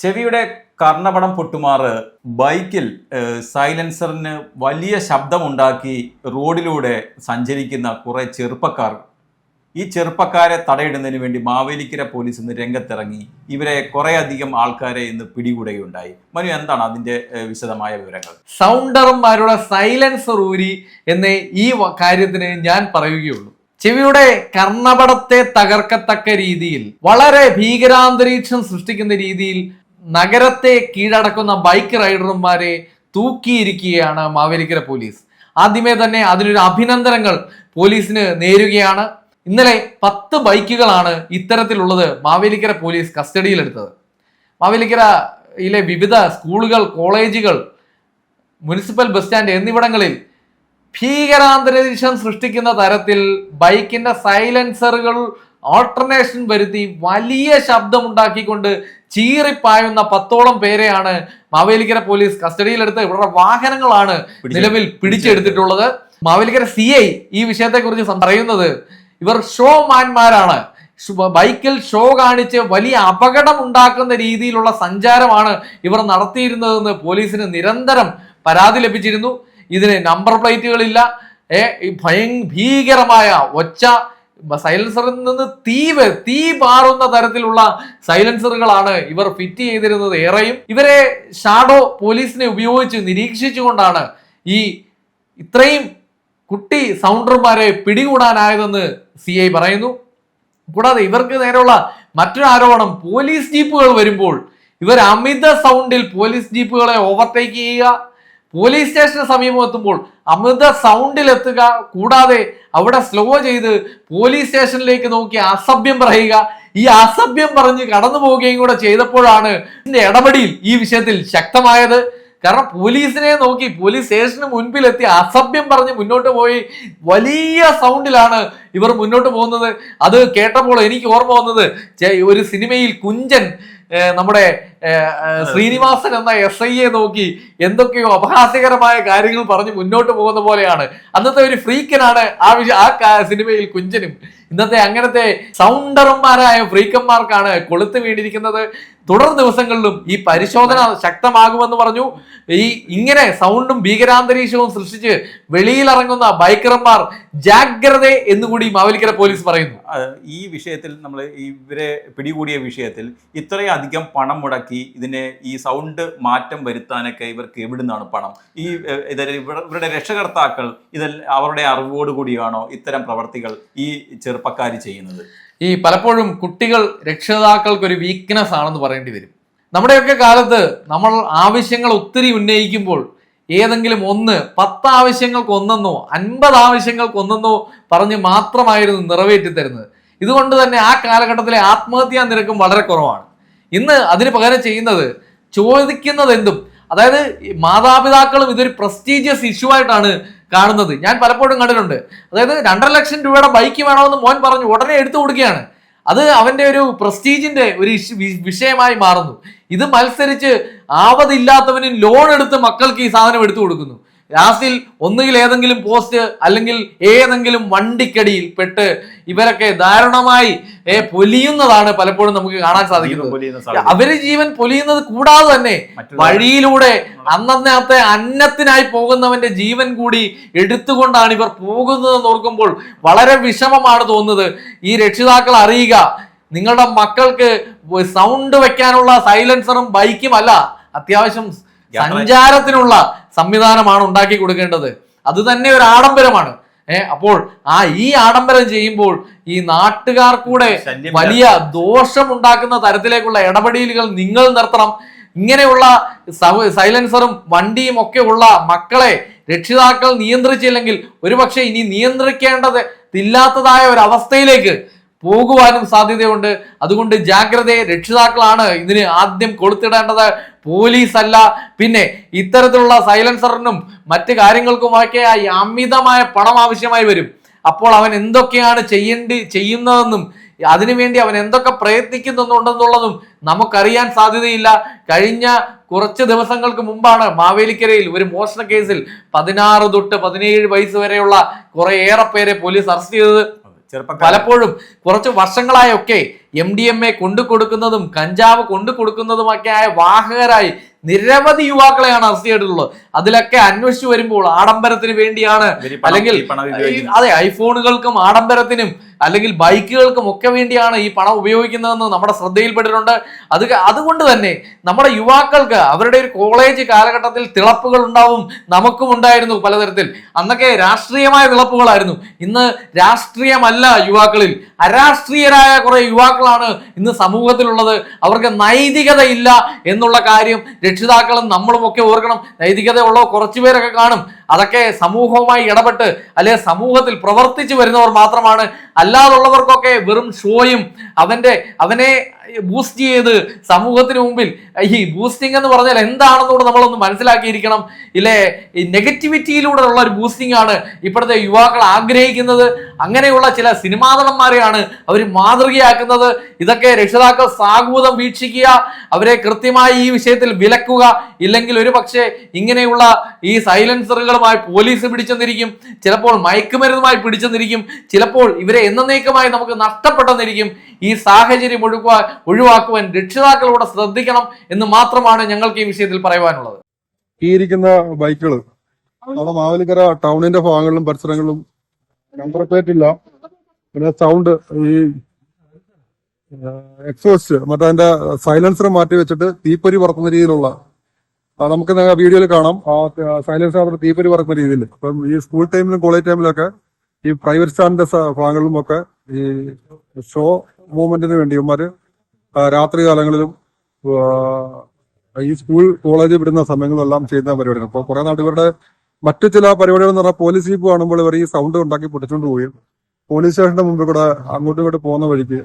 ചെവിയുടെ കർണപടം പൊട്ടുമാറ് ബൈക്കിൽ സൈലൻസറിന് വലിയ ശബ്ദമുണ്ടാക്കി റോഡിലൂടെ സഞ്ചരിക്കുന്ന കുറെ ചെറുപ്പക്കാർ. ഈ ചെറുപ്പക്കാരെ തടയിടുന്നതിന് വേണ്ടി മാവേലിക്കര പോലീസ് ഇന്ന് രംഗത്തിറങ്ങി. ഇവരെ കുറെ അധികം ആൾക്കാരെ ഇന്ന് പിടികൂടുകയുണ്ടായി. മനു, എന്താണ് അതിന്റെ വിശദമായ വിവരങ്ങൾ? സൗണ്ടർമാരുടെ സൈലൻസർ ഊരി എന്നേ ഈ കാര്യത്തിന് ഞാൻ പറയുകയുള്ളൂ. ചെവിയുടെ കർണപടത്തെ തകർക്കത്തക്ക രീതിയിൽ വളരെ ഭീകരാന്തരീക്ഷം സൃഷ്ടിക്കുന്ന രീതിയിൽ നഗരത്തെ കീഴടക്കുന്ന ബൈക്ക് റൈഡർമാരെ തൂക്കിയിരിക്കുകയാണ് മാവേലിക്കര പോലീസ്. ആദ്യമേ തന്നെ അതിനൊരു അഭിനന്ദനങ്ങൾ പോലീസിന് നേരുകയാണ്. ഇന്നലെ 10 ബൈക്കുകളാണ് ഇത്തരത്തിലുള്ളത് മാവേലിക്കര പോലീസ് കസ്റ്റഡിയിലെടുത്തത്. മാവേലിക്കരയിലെ വിവിധ സ്കൂളുകൾ, കോളേജുകൾ, മുനിസിപ്പൽ ബസ് സ്റ്റാൻഡ് എന്നിവിടങ്ങളിൽ ഭീകരാന്തരീക്ഷം സൃഷ്ടിക്കുന്ന തരത്തിൽ ബൈക്കിന്റെ സൈലൻസറുകൾ ഓൾട്ടർനേഷൻ വരുത്തി വലിയ ശബ്ദമുണ്ടാക്കിക്കൊണ്ട് ചീറിപ്പായുന്ന 10ഓളം പേരെയാണ് മാവേലിക്കര പോലീസ് കസ്റ്റഡിയിലെടുത്ത് ഇവരുടെ വാഹനങ്ങളാണ് നിലവിൽ പിടിച്ചെടുത്തിട്ടുള്ളത്. മാവേലിക്കര CI ഈ വിഷയത്തെ കുറിച്ച് പറയുന്നത്, ഇവർ ഷോമാൻമാരാണ്. ബൈക്കിൽ ഷോ കാണിച്ച് വലിയ അപകടം ഉണ്ടാക്കുന്ന രീതിയിലുള്ള സഞ്ചാരമാണ് ഇവർ നടത്തിയിരുന്നതെന്ന് പോലീസിന് നിരന്തരം പരാതി ലഭിച്ചിരുന്നു. ഇതിന് നമ്പർ പ്ലേറ്റുകളില്ല, ഭീകരമായ ഒച്ച, സൈലൻസറിൽ നിന്ന് തീ പാറുന്ന തരത്തിലുള്ള സൈലൻസറുകളാണ് ഇവർ ഫിറ്റ് ചെയ്തിരുന്നത്. ഏറെയും ഇവരെ ഷാഡോ പോലീസിനെ ഉപയോഗിച്ച് നിരീക്ഷിച്ചുകൊണ്ടാണ് ഈ ഇത്രയും കുട്ടി സൗണ്ടർമാരെ പിടികൂടാനായതെന്ന് CI പറയുന്നു. കൂടാതെ ഇവർക്ക് നേരെയുള്ള മറ്റൊരു ആരോപണം, പോലീസ് ജീപ്പുകൾ വരുമ്പോൾ ഇവർ അമിത സൗണ്ടിൽ പോലീസ് ജീപ്പുകളെ ഓവർടേക്ക് ചെയ്യുക, പോലീസ് സ്റ്റേഷന് സമീപം എത്തുമ്പോൾ അമിത സൗണ്ടിൽ എത്തുക, കൂടാതെ അവിടെ സ്ലോ ചെയ്ത് പോലീസ് സ്റ്റേഷനിലേക്ക് നോക്കി അസഭ്യം പറയുക. ഈ അസഭ്യം പറഞ്ഞ് കടന്നു പോവുകയും കൂടെ ചെയ്തപ്പോഴാണ് ഇതിന്റെ ഇടപെടിയിൽ ഈ വിഷയത്തിൽ ശക്തമായത്. കാരണം പോലീസിനെ നോക്കി പോലീസ് സ്റ്റേഷന് മുൻപിലെത്തി അസഭ്യം പറഞ്ഞ് മുന്നോട്ട് പോയി വലിയ സൗണ്ടിലാണ് ഇവർ മുന്നോട്ട് പോകുന്നത്. അത് കേട്ടപ്പോൾ എനിക്ക് ഓർമ്മ വന്നത് ഒരു സിനിമയിൽ കുഞ്ചൻ നമ്മുടെ ശ്രീനിവാസൻ എന്ന SIയെ നോക്കി എന്തൊക്കെയോ അപഹാസ്യകരമായ കാര്യങ്ങൾ പറഞ്ഞ് മുന്നോട്ട് പോകുന്ന പോലെയാണ്. അന്നത്തെ ഒരു ഫ്രീക്കനാണ് ആ സിനിമയിൽ കുഞ്ചനും. ഇന്നത്തെ അങ്ങനത്തെ സൗണ്ടർമാരായ ഫ്രീക്കന്മാർക്കാണ് കൊളുത്ത് വീണിരിക്കുന്നത്. തുടർ ദിവസങ്ങളിലും ഈ പരിശോധന ശക്തമാകുമെന്ന് പറഞ്ഞു. ഇങ്ങനെ സൗണ്ടും ഭീകരാന്തരീക്ഷവും സൃഷ്ടിച്ച് വെളിയിലിറങ്ങുന്ന ബൈക്കർമാർ ജാഗ്രത എന്നുകൂടി മാവേലിക്കര പോലീസ് പറയുന്നു. ഈ വിഷയത്തിൽ നമ്മൾ ഇവരെ പിടികൂടിയ വിഷയത്തിൽ ഇത്രയും അധികം പണം മുടക്കി ഈ സൗണ്ട് മാറ്റം വരുത്താനൊക്കെ ഇവർക്ക് എവിടുന്നാണ് പണം? ഇവരുടെ രക്ഷകർത്താക്കൾ അവരുടെ അറിവോടുകൂടിയാണോ ഇത്തരം പ്രവർത്തികൾ ഈ ചെറുപ്പക്കാർ ചെയ്യുന്നത്? ഈ പലപ്പോഴും കുട്ടികൾ രക്ഷിതാക്കൾക്കൊരു വീക്ക്നെസ് ആണെന്ന് പറയേണ്ടി വരും. നമ്മുടെയൊക്കെ കാലത്ത് നമ്മൾ ആവശ്യങ്ങൾ ഒത്തിരി ഉന്നയിക്കുമ്പോൾ ഏതെങ്കിലും 10 ആവശ്യങ്ങൾക്ക് ഒന്നെന്നോ 50 ആവശ്യങ്ങൾക്ക് ഒന്നെന്നോ പറഞ്ഞ് മാത്രമായിരുന്നു നിറവേറ്റി തരുന്നത്. ഇതുകൊണ്ട് തന്നെ ആ കാലഘട്ടത്തിലെ ആത്മഹത്യാ നിരക്കും വളരെ കുറവാണ്. ഇന്ന് അതിന് പകരം ചെയ്യുന്നത് ചോദിക്കുന്നത് എന്തും, അതായത് മാതാപിതാക്കളും ഇതൊരു പ്രസ്റ്റീജിയസ് ഇഷ്യൂ ആയിട്ടാണ് കാണുന്നത്. ഞാൻ പലപ്പോഴും കണ്ടിട്ടുണ്ട്. അതായത് 2.5 ലക്ഷം രൂപയുടെ ബൈക്ക് വേണമെന്ന് മോൻ പറഞ്ഞു, ഉടനെ എടുത്തു കൊടുക്കുകയാണ്. അത് അവന്റെ ഒരു പ്രസ്റ്റീജിന്റെ ഒരു വിഷയമായി മാറുന്നു. ഇത് മത്സരിച്ച് ആവതില്ലാത്തവന് ലോൺ എടുത്ത് മക്കൾക്ക് ഈ സാധനം എടുത്തു കൊടുക്കുന്നു. ലാസ്റ്റിൽ ഒന്നുകിൽ ഏതെങ്കിലും പോസ്റ്റ് അല്ലെങ്കിൽ ഏതെങ്കിലും വണ്ടിക്കടിയിൽ പെട്ട് ഇവരൊക്കെ ദാരുണമായി പൊലിയുന്നതാണ് പലപ്പോഴും നമുക്ക് കാണാൻ സാധിക്കുന്നത്. അവര് ജീവൻ പൊലിയുന്നത് കൂടാതെ തന്നെ വഴിയിലൂടെ അന്നത്തെ അന്നത്തിനായി പോകുന്നവന്റെ ജീവൻ കൂടി എടുത്തുകൊണ്ടാണ് ഇവർ പോകുന്നതെന്ന് ഓർക്കുമ്പോൾ വളരെ വിഷമമാണ് തോന്നുന്നത്. ഈ രക്ഷിതാക്കൾ അറിയുക, നിങ്ങളുടെ മക്കൾക്ക് സൗണ്ട് വെക്കാനുള്ള സൈലൻസറും ബൈക്കും അല്ല, അത്യാവശ്യം സഞ്ചാരത്തിനുള്ള സംവിധാനമാണ് ഉണ്ടാക്കി കൊടുക്കേണ്ടത്. അത് തന്നെ ഒരു ആഡംബരമാണ്. അപ്പോൾ ഈ ആഡംബരം ചെയ്യുമ്പോൾ ഈ നാട്ടുകാർ കൂടെ വലിയ ദോഷമുണ്ടാക്കുന്ന തരത്തിലേക്കുള്ള ഇടപെടലുകൾ നിങ്ങൾ നിർത്തണം. ഇങ്ങനെയുള്ള സൈലൻസറും വണ്ടിയും ഒക്കെ ഉള്ള മക്കളെ രക്ഷിതാക്കൾ നിയന്ത്രിച്ചില്ലെങ്കിൽ ഒരുപക്ഷെ ഇനി നിയന്ത്രിക്കേണ്ടതില്ലാത്തതായ ഒരു അവസ്ഥയിലേക്ക് പോകുവാനും സാധ്യതയുണ്ട്. അതുകൊണ്ട് ജാഗ്രതയെ രക്ഷിതാക്കളാണ് ഇതിന് ആദ്യം കൊളുത്തിടേണ്ടത്, പോലീസ് അല്ല. പിന്നെ ഇത്തരത്തിലുള്ള സൈലൻസറിനും മറ്റു കാര്യങ്ങൾക്കുമൊക്കെയായി അമിതമായ പണം ആവശ്യമായി വരും. അപ്പോൾ അവൻ എന്തൊക്കെയാണ് ചെയ്യുന്നതെന്നും അതിനുവേണ്ടി അവൻ എന്തൊക്കെ പ്രയത്നിക്കുന്നുണ്ടെന്നുള്ളതും നമുക്കറിയാൻ സാധ്യതയില്ല. കഴിഞ്ഞ കുറച്ച് ദിവസങ്ങൾക്ക് മുമ്പാണ് മാവേലിക്കരയിൽ ഒരു മോഷണ കേസിൽ 16 തൊട്ട് 17 വയസ്സ് വരെയുള്ള കുറേയേറെ പേരെ പോലീസ് അറസ്റ്റ് ചെയ്തത്. ചെറുപ്പക്കാർ പലപ്പോഴും കുറച്ച് വർഷങ്ങളായൊക്കെ MDMA കൊണ്ടു കൊടുക്കുന്നതും കഞ്ചാവ് കൊണ്ടു കൊടുക്കുന്നതുമൊക്കെ ആയ വാഹകരായി നിരവധി യുവാക്കളെയാണ് അറസ്റ്റ് ചെയ്തിട്ടുള്ളത്. അതിലൊക്കെ അന്വേഷിച്ചു വരുമ്പോൾ ആഡംബരത്തിന് വേണ്ടിയാണ്, അല്ലെങ്കിൽ അതെ ഐഫോണുകൾക്കും ആഡംബരത്തിനും അല്ലെങ്കിൽ ബൈക്കുകൾക്കും ഒക്കെ വേണ്ടിയാണ് ഈ പണം ഉപയോഗിക്കുന്നതെന്ന് നമ്മുടെ ശ്രദ്ധയിൽപ്പെട്ടിട്ടുണ്ട്. അതുകൊണ്ട് തന്നെ നമ്മുടെ യുവാക്കൾക്ക് അവരുടെ ഒരു കോളേജ് കാലഘട്ടത്തിൽ തിളപ്പുകൾ ഉണ്ടാവും, നമുക്കും ഉണ്ടായിരുന്നു പലതരത്തിൽ. അന്നൊക്കെ രാഷ്ട്രീയമായ തിളപ്പുകളായിരുന്നു. ഇന്ന് രാഷ്ട്രീയമല്ല യുവാക്കളിൽ, അരാഷ്ട്രീയരായ കുറെ യുവാക്കളാണ് ഇന്ന് സമൂഹത്തിലുള്ളത്. അവർക്ക് നൈതികതയില്ല എന്നുള്ള കാര്യം രക്ഷിതാക്കളും നമ്മളും ഒക്കെ ഓർക്കണം. നൈതികതയുള്ള കുറച്ചു പേരൊക്കെ കാണും, അതൊക്കെ സമൂഹവുമായി ഇടപെട്ട് അല്ലെ സമൂഹത്തിൽ പ്രവർത്തിച്ചു വരുന്നവർ മാത്രമാണ്. അല്ലാതുള്ളവർക്കൊക്കെ വെറും ഷോയും അവനെ ബൂസ്റ്റ് ചെയ്ത് സമൂഹത്തിന് മുമ്പിൽ ഈ ബൂസ്റ്റിംഗ് എന്ന് പറഞ്ഞാൽ എന്താണെന്നുകൂടെ നമ്മളൊന്ന് മനസ്സിലാക്കിയിരിക്കണം. ഇല്ലേ, ഈ നെഗറ്റിവിറ്റിയിലൂടെ ഉള്ള ഒരു ബൂസ്റ്റിംഗ് ആണ് ഇപ്പോഴത്തെ യുവാക്കൾ ആഗ്രഹിക്കുന്നത്. അങ്ങനെയുള്ള ചില സിനിമാ നടന്മാരെയാണ് അവർ മാതൃകയാക്കുന്നത്. ഇതൊക്കെ രക്ഷിതാക്കൾ സാഗൂതം വീക്ഷിക്കുക, അവരെ കൃത്യമായി ഈ വിഷയത്തിൽ വിലക്കുക. ഇല്ലെങ്കിൽ ഒരു പക്ഷേ ഇങ്ങനെയുള്ള ഈ സൈലൻസറുകളുമായി പോലീസ് പിടിച്ചെന്നിരിക്കും, ചിലപ്പോൾ മയക്കുമരുന്നുമായി പിടിച്ചെന്നിരിക്കും, ചിലപ്പോൾ ഇവരെ എന്നേക്കുമായി നമുക്ക് നഷ്ടപ്പെട്ടെന്നിരിക്കും. ഈ സാഹചര്യം ഒഴിവാക്കുവാൻ രക്ഷിതാക്കളോട് ശ്രദ്ധിക്കണം എന്ന് മാത്രമാണ് ഞങ്ങൾക്ക് ഈ വിഷയത്തിൽ പറയുവാനുള്ളത്. ഈ ഇരിക്കുന്ന ബൈക്കുകൾ നമ്മുടെ മാവേലിക്കര ടൗണിന്റെ ഭാഗങ്ങളിലും പരിസരങ്ങളിലും നമ്പർ പ്ലേറ്റ് ഇല്ല, പിന്നെ സൗണ്ട് ഈ എക്സോസ്റ്റ് മറ്റതിന്റെ സൈലൻസർ മാറ്റി വെച്ചിട്ട് തീപ്പൊരി പറക്കുന്ന രീതിയിലുള്ള നമുക്ക് വീഡിയോയിൽ കാണാം. ആ സൈലൻസർ തീപ്പൊരി പറക്കുന്ന രീതിയിൽ. അപ്പം ഈ സ്കൂൾ ടൈമിലും കോളേജ് ടൈമിലൊക്കെ ഈ പ്രൈവറ്റ് സ്റ്റാൻഡിന്റെ ഭാഗങ്ങളിലും ഒക്കെ ഈ ഷോ മൂവ്മെന്റിന് വേണ്ടി ഇവന്മാര് രാത്രി കാലങ്ങളിലും ഈ സ്കൂൾ കോളേജ് വിടുന്ന സമയങ്ങളിലെല്ലാം ചെയ്യുന്ന പരിപാടിയാണ്. അപ്പോൾ കുറെ നാട്ട് ഇവരുടെ മറ്റു ചില പരിപാടികൾ എന്ന് പറഞ്ഞാൽ പോലീസ് ജീപ്പ് കാണുമ്പോൾ ഇവർ ഈ സൗണ്ട് ഉണ്ടാക്കി പൊട്ടിച്ചുകൊണ്ട് പോവുകയും പോലീസ് സ്റ്റേഷന്റെ മുമ്പിൽ കൂടെ അങ്ങോട്ടും ഇങ്ങോട്ട് പോകുന്ന വഴിക്ക്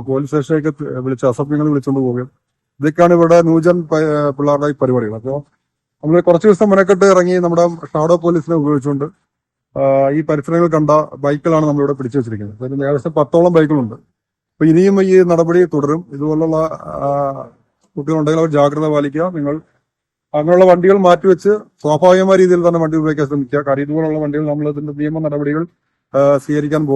പോലീസ് സ്റ്റേഷനിലേക്ക് വിളിച്ച് അസഭ്യങ്ങൾ വിളിച്ചുകൊണ്ട് പോവുകയും ഇതൊക്കെയാണ് ഇവരുടെ ന്യൂജൻ പിള്ളേരുടെ ഈ പരിപാടികൾ. അപ്പോൾ നമ്മൾ കുറച്ച് ദിവസം മെനക്കെട്ട് ഇറങ്ങി നമ്മുടെ ഷാഡോ പോലീസിനെ ഉപയോഗിച്ചുകൊണ്ട് ഈ പരിസരങ്ങൾ കണ്ട ബൈക്കുകളാണ് നമ്മളിവിടെ പിടിച്ചു വെച്ചിരിക്കുന്നത്. അതിന് ഏകദേശം 10ഓളം ബൈക്കുകളുണ്ട്. അപ്പൊ ഇനിയും ഈ നടപടി തുടരും. ഇതുപോലുള്ള കുട്ടികളുണ്ടെങ്കിൽ അവർ ജാഗ്രത പാലിക്കുക. നിങ്ങൾ അങ്ങനെയുള്ള വണ്ടികൾ മാറ്റിവെച്ച് സ്വാഭാവികമായ രീതിയിൽ തന്നെ വണ്ടി ഉപയോഗിക്കാൻ ശ്രമിക്കുക. കാര്യം ഇതുപോലുള്ള വണ്ടികൾ നമ്മൾ ഇതിന്റെ നിയമ നടപടികൾ സ്വീകരിക്കാൻ പോകും.